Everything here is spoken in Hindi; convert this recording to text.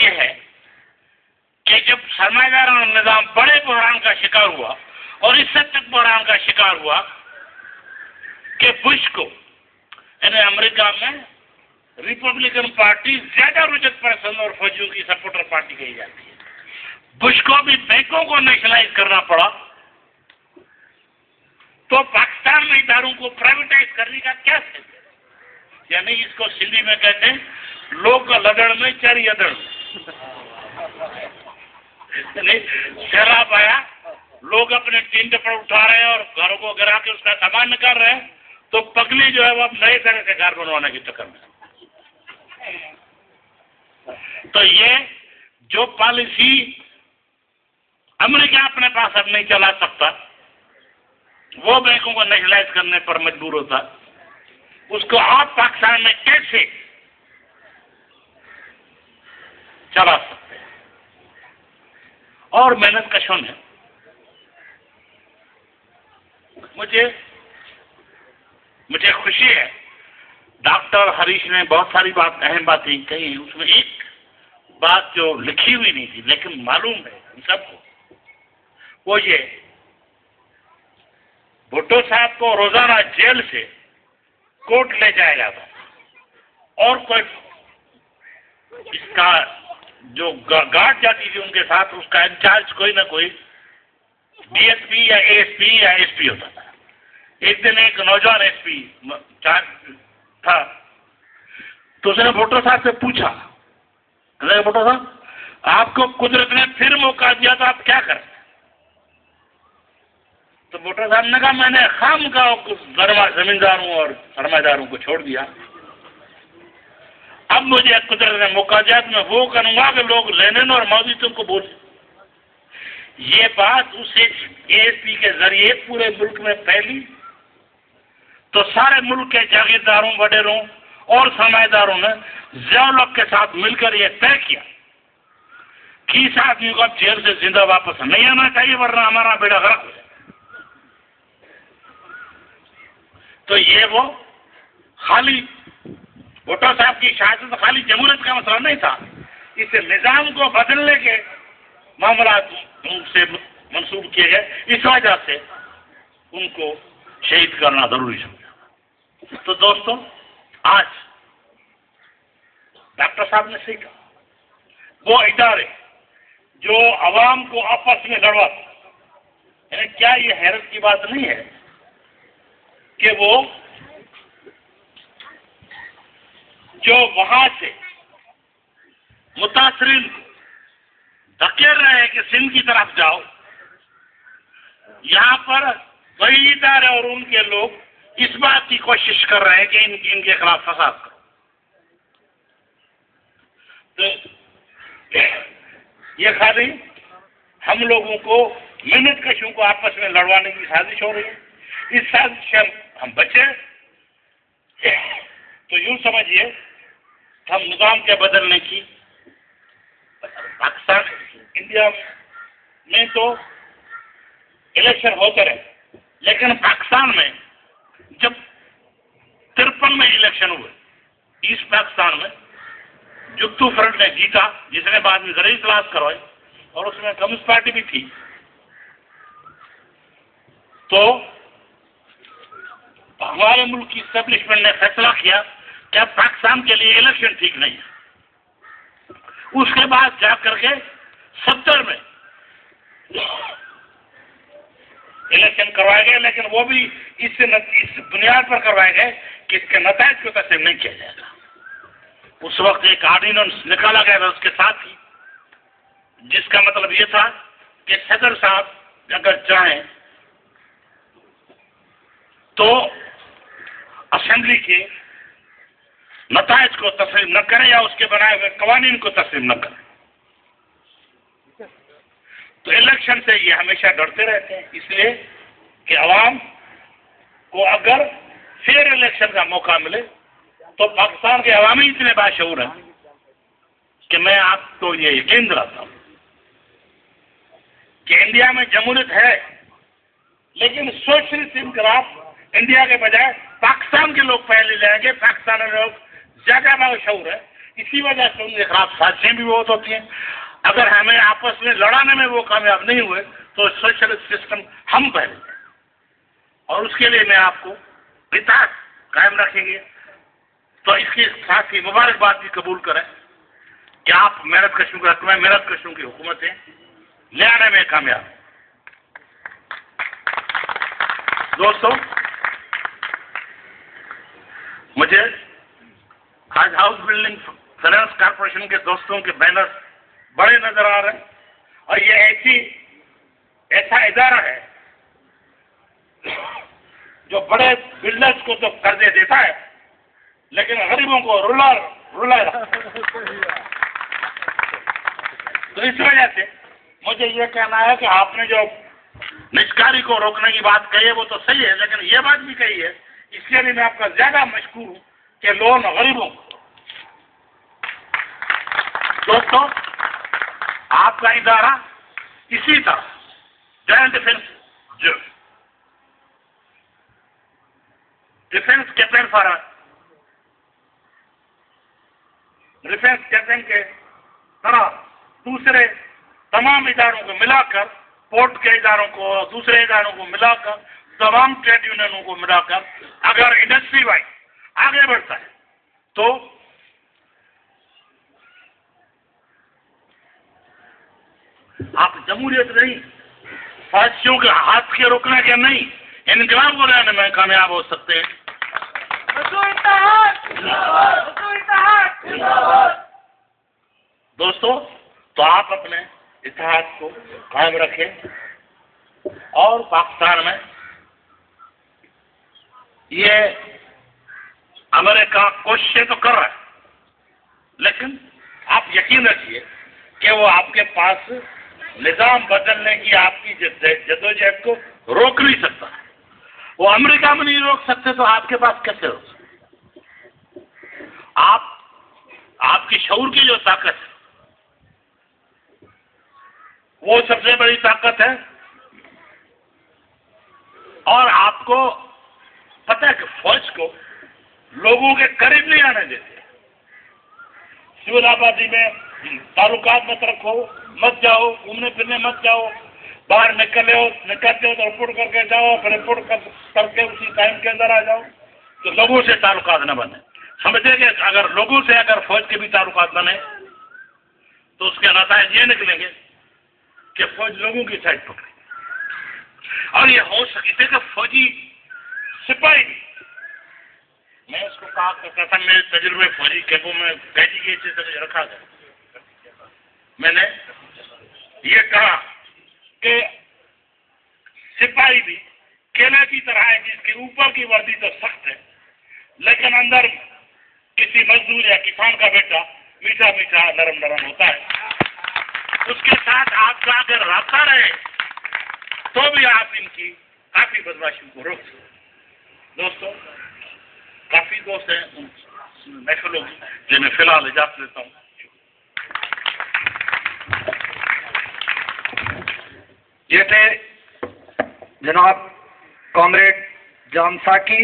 ये है कि जब सरमायादार निजाम बड़े बहरान का शिकार हुआ और इससे तक बहरान का शिकार हुआ कि बुश को यानी अमेरिका में रिपब्लिकन पार्टी ज्यादा रुजक पसंद और फौजियों की सपोर्टर पार्टी कही जाती है। बुश को भी बैंकों को नेशनलाइज करना पड़ा, तो पाकिस्तान में इदारों को प्राइवेटाइज करने का क्या सेंस है? यानी इसको सिंधी में कहते हैं लोग लदड़ में चरी अदड़ में। सैलाब आया, लोग अपने टिंड पर उठा रहे हैं और घरों को गिरा के उसका सामान निकाल रहे हैं, तो पगली जो है वो अब नए तरह से घर बनवाने के चक्कर में। तो ये जो पॉलिसी अमेरिका अपने पास अब नहीं चला सकता, वो बैंकों को नेशनलाइज करने पर मजबूर होता, उसको आप पाकिस्तान में कैसे चला सकते हैं? और मेहनत कशों है। मुझे खुशी है, डॉक्टर हरीश ने बहुत सारी अहम बातें कही, उसमें एक बात जो लिखी हुई नहीं थी लेकिन मालूम है हम सबको, वो ये भुट्टो साहब को रोजाना जेल से कोर्ट ले जाया जाता और कोई इसका जो गार्ड जाती थी उनके साथ, उसका इंचार्ज कोई ना कोई डीएसपी या एएसपी या एसपी होता था। एक दिन एक नौजवान एसपी था, तो उसने भुट्टो साहब से पूछा, भुट्टो साहब आपको कुदरत ने फिर मौका दिया तो आप क्या करें? तो भुट्टो साहब ने कहा मैंने खाम का जमींदारों और सरमायादारों को छोड़ दिया, अब मुझे कुदरत ने मौका दिया तो मैं वो करूंगा कि लोग लेनिन और माओवादी को बोले। ये बात उस एएसपी के जरिए पूरे मुल्क में फैली, तो सारे मुल्क के जागीरदारों, वडेरों और सरमायादारों ने जियाउल के साथ मिलकर यह तय किया कि इस आदमी को अब जेल से जिंदा वापस नहीं आना चाहिए, वरना हमारा बेड़ा गर्क हो जाए। तो ये वो खाली भुट्टो साहब की शहादत खाली जमहूरियत का मसला नहीं था, इस निजाम को बदलने के मामला उनसे मंसूब किए गए, इस वजह से उनको शहीद करना जरूरी समझा। तो दोस्तों, आज डॉक्टर साहब ने सही कहा, वो इदारे जो अवाम को आपस में लड़वाते, यानी क्या ये हैरत की बात नहीं है कि वो जो वहां से मुतासरीन धकेल रहे हैं कि सिंध की तरफ जाओ, यहां पर वही इदारे और उनके लोग इस बात की कोशिश कर रहे हैं कि इनके खिलाफ फसाद करो। तो ये खाली हम लोगों को, मेहनत कशों को आपस में लड़वाने की साजिश हो रही है। इस साजिश से हम बचे तो यूं समझिए हम निजाम के बदलने की, पाकिस्तान इंडिया में तो इलेक्शन होते रहे, लेकिन पाकिस्तान में जब 53 में इलेक्शन हुए, ईस्ट पाकिस्तान में जुत्तू फ्रंट ने जीता, जिसने बाद में जरिए इतलात करवाई और उसमें कम्युनिस्ट पार्टी भी थी, तो हमारे मुल्क की एस्टेब्लिशमेंट ने फैसला किया कि अब पाकिस्तान के लिए इलेक्शन ठीक नहीं है। उसके बाद जाकर के 70 में इलेक्शन करवाए गए, लेकिन वो भी इस बुनियाद पर करवाए गए कि इसके नतायज को तस्लीम नहीं किया जाएगा। उस वक्त एक ऑर्डिनेंस निकाला गया था उसके साथ ही, जिसका मतलब ये था कि सदर साहब अगर चाहें तो असेंबली के नतायज को तस्लीम न करें या उसके बनाए हुए कवानीन को तस्लीम न करें। तो इलेक्शन से ये हमेशा डरते रहते हैं, इसलिए कि अवाम को अगर फेयर इलेक्शन का मौका मिले, तो पाकिस्तान के अवामी इतने बाशऊर हैं कि मैं आपको ये यकीन दिलाता हूं कि इंडिया में जमहूरियत है, लेकिन सोशलिस्ट इनकलाब इंडिया के बजाय पाकिस्तान के लोग पहले लाएंगे। पाकिस्तानी लोग ज्यादा बाशऊर है, इसी वजह से उनके खिलाफ साजिशें भी बहुत होती हैं। अगर हमें आपस में लड़ाने में वो कामयाब नहीं हुए तो सोशलिस्ट सिस्टम हम पहले, और उसके लिए मैं आपको इत्तेहाद कायम रखेंगे। तो इसके साथ ही मुबारकबाद भी कबूल करें कि आप मेहनत कशों का हक में मेहनत कशों की हुकूमतें ले आने में कामयाब। दोस्तों, मुझे आज हाउस बिल्डिंग फाइनेंस कॉर्पोरेशन के दोस्तों के बैनर बड़े नजर आ रहे हैं, और ये ऐसा इदारा है जो बड़े बिल्डर्स को तो कर्जे देता है लेकिन गरीबों को रुला तो इस वजह से मुझे ये कहना है कि आपने जो निष्कारी को रोकने की बात कही है वो तो सही है, लेकिन ये बात भी कही है, इसलिए भी मैं आपका ज्यादा मशकूर हूं कि लोन गरीबों को। दोस्तों, आपका इदारा इसी तरह जॉइंट डिफेंस कैप्टन के तरह दूसरे तमाम इदारों को मिलाकर, पोर्ट के इदारों को, दूसरे इदारों को मिलाकर, तमाम ट्रेड यूनियनों को मिलाकर अगर इंडस्ट्री वाइज आगे बढ़ता है तो आप जमहूरियत नहीं, फासियों के हाथ के रोकने के नहीं, इनकलाब को लाने में कामयाब हो सकते हैं। दोस्तों, तो आप अपने इत्तेहाद को कायम रखें, और पाकिस्तान में ये अमेरिका कोशिशें तो कर रहा है, लेकिन आप यकीन रखिए कि वो आपके पास निजाम बदलने की आपकी जद्दोजहद को रोक नहीं सकता। वो अमेरिका में नहीं रोक सकते तो आपके पास कैसे रोक सकते? आपकी शऊर की जो ताकत है वो सबसे बड़ी ताकत है, और आपको पता है कि फौज को लोगों के करीब नहीं आने देते। सिविल आबादी में ताल्लुकात मत रखो, मत जाओ, घूमने फिरने मत जाओ, बाहर निकलते हो तो रिपोर्ट करके जाओ, फिर रिपोर्ट करके उसी टाइम के अंदर आ जाओ, तो लोगों से ताल्लुकात न बने। समझे कि अगर लोगों से अगर फौज के भी ताल्लुकात बने तो उसके नतीजे ये निकलेंगे कि फौज लोगों की साइड पकड़े, और ये हो सकते कि फौजी सिपाही, मैं उसको कहा करता था, मेरे तजुर्बे फौजी कैंपों में कैदी के चीज रखा था, मैंने ये कहा कि सिपाही भी केले की तरह है जिसके ऊपर की वर्दी तो सख्त है लेकिन अंदर किसी मजदूर या किसान का बेटा मीठा मीठा नरम नरम होता है। उसके साथ आपका अगर रास्ता रहे तो भी आप इनकी काफी बदमाशियों को रोक सकते। दोस्तों, काफी दोस्त हैं उन महफिलों की जिन्हें फिलहाल इजाजत लेता हूँ। ये थे जनाब कॉमरेड जाम साकी,